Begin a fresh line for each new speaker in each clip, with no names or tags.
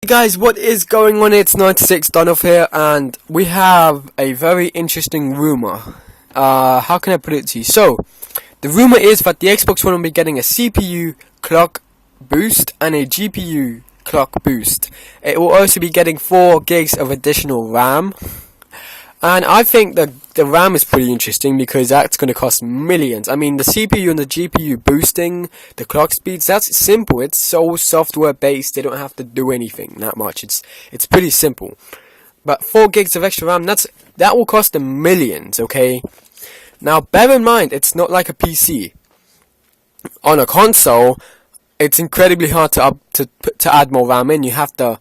Hey guys, what is going on? It's 96 Donoff here, and we have a very interesting rumor. How can I put it to you? So, the rumor is that the Xbox One will be getting a CPU clock boost and a GPU clock boost. It will also be getting 4 gigs of additional RAM. And I think that the RAM is pretty interesting because that's going to cost millions. I mean, the CPU and the GPU boosting the clock speeds, that's simple. It's so software based, they don't have to do anything that much. It's pretty simple. But 4 gigs of extra RAM, that will cost them millions, okay? Now, bear in mind, it's not like a PC. On a console, it's incredibly hard to add more RAM in. You have to,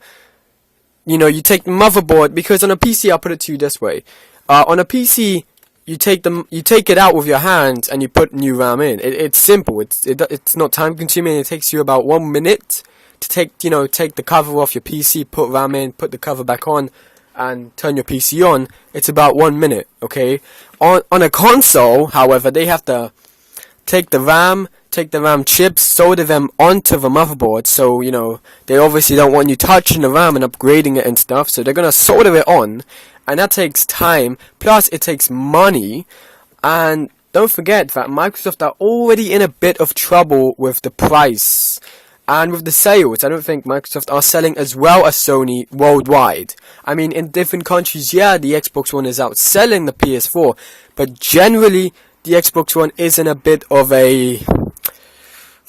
you take the motherboard, because on a PC, I'll put it to you this way. On a PC, you take it out with your hands and you put new RAM in. It's simple. It's not time consuming. It takes you about 1 minute to take the cover off your PC, put RAM in, put the cover back on, and turn your PC on. It's about 1 minute. Okay. On a console, however, they have to take the RAM chips, solder them onto the motherboard. So, they obviously don't want you touching the RAM and upgrading it and stuff. So they're going to solder it on. And that takes time. Plus, it takes money. And don't forget that Microsoft are already in a bit of trouble with the price. And with the sales. I don't think Microsoft are selling as well as Sony worldwide. I mean, in different countries, yeah, the Xbox One is outselling the PS4. But generally, the Xbox One is in a bit of a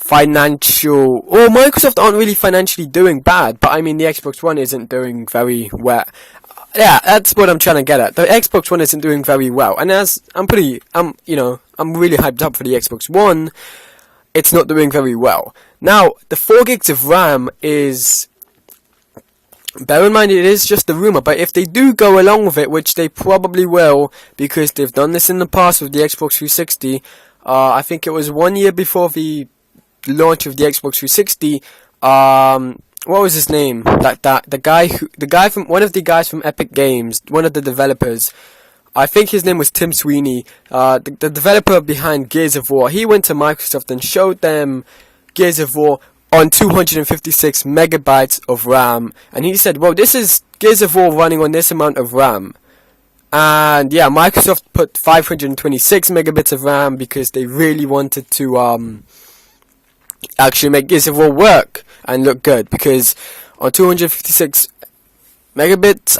Microsoft aren't really financially doing bad, but I mean the Xbox One isn't doing very well. Yeah, that's what I'm trying to get at. The Xbox One isn't doing very well, and as I'm really hyped up for the Xbox One, it's not doing very well. Now, the 4 gigs of RAM is, bear in mind, it is just a rumor, but if they do go along with it, which they probably will, because they've done this in the past with the Xbox 360, I think it was 1 year before the launch of the Xbox 360. What was his name? The guy from one of the guys from Epic Games, one of the developers. I think his name was Tim Sweeney. The developer behind Gears of War. He went to Microsoft and showed them Gears of War on 256 megabytes of RAM, and he said, "Well, this is Gears of War running on this amount of RAM." And yeah, Microsoft put 526 megabits of RAM because they really wanted to actually make Gears of War work and look good, because on 256 megabits,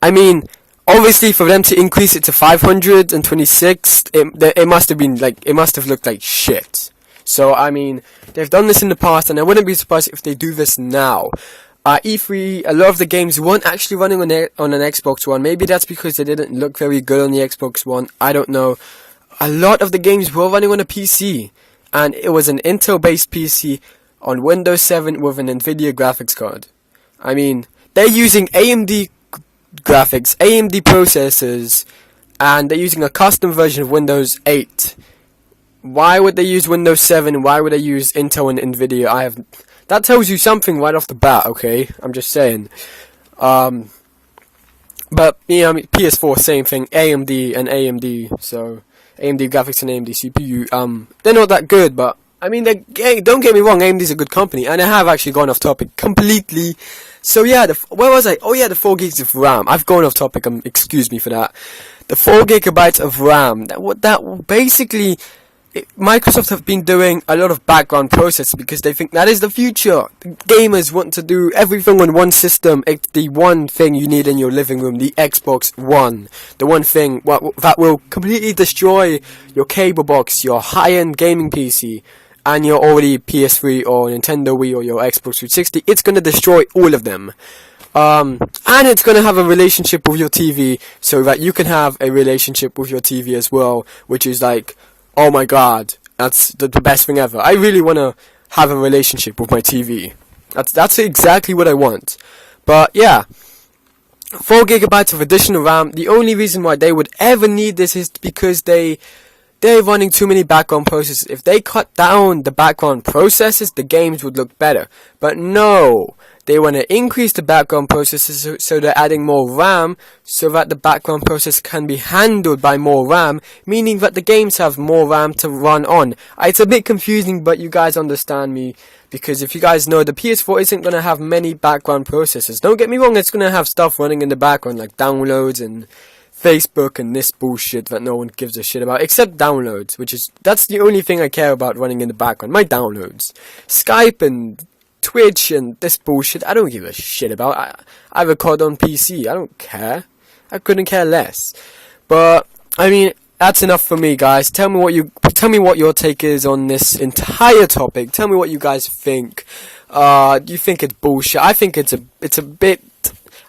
I mean, obviously for them to increase it to 526, it must have looked like shit. So I mean, they've done this in the past, and I wouldn't be surprised if they do this now. E3, a lot of the games weren't actually running on an Xbox One. Maybe that's because they didn't look very good on the Xbox One. I don't know. A lot of the games were running on a PC. And it was an Intel-based PC on Windows 7 with an NVIDIA graphics card. I mean, they're using AMD graphics, AMD processors, and they're using a custom version of Windows 8. Why would they use Windows 7? Why would they use Intel and NVIDIA? That tells you something right off the bat, okay? I'm just saying. But, PS4, same thing, AMD and AMD, so AMD graphics and AMD CPU, they're not that good, but I mean, don't get me wrong, AMD's a good company, and I have actually gone off topic completely. So yeah, where was I? Oh yeah, the 4 gigs of RAM. I've gone off topic. Excuse me for that. The 4 gigabytes of RAM. That basically, Microsoft have been doing a lot of background processing because they think that is the future. Gamers want to do everything on one system. It's the one thing you need in your living room, the Xbox One. The one thing that will completely destroy your cable box, your high-end gaming PC, and your already PS3 or Nintendo Wii or your Xbox 360. It's going to destroy all of them. And it's going to have a relationship with your TV, so that you can have a relationship with your TV as well, which is like, oh my god, that's the best thing ever. I really want to have a relationship with my TV. That's exactly what I want. But yeah, 4 gigabytes of additional RAM. The only reason why they would ever need this is because they're running too many background processes. If they cut down the background processes, the games would look better. But no, they want to increase the background processors, so they're adding more RAM so that the background process can be handled by more RAM, meaning that the games have more RAM to run on. It's a bit confusing, but you guys understand me, because if you guys know, the PS4 isn't going to have many background processors. Don't get me wrong, it's going to have stuff running in the background like downloads and Facebook and this bullshit that no one gives a shit about, except downloads, that's the only thing I care about running in the background. My downloads. Skype and Twitch and this bullshit, I don't give a shit about. I record on PC, I don't care. I couldn't care less. But, I mean, that's enough for me, guys. Tell me what your take is on this entire topic. Tell me what you guys think. Do you think it's bullshit? I think it's a bit,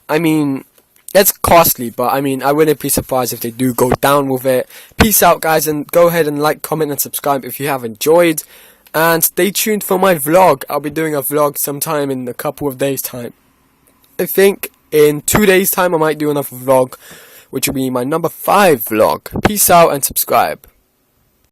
I mean, it's costly, but I mean, I wouldn't be surprised if they do go down with it. Peace out, guys, and go ahead and like, comment, and subscribe if you have enjoyed. And stay tuned for my vlog. I'll be doing a vlog sometime in a couple of days' time. I think in 2 days' time I might do another vlog, which will be my number 5 vlog. Peace out and subscribe.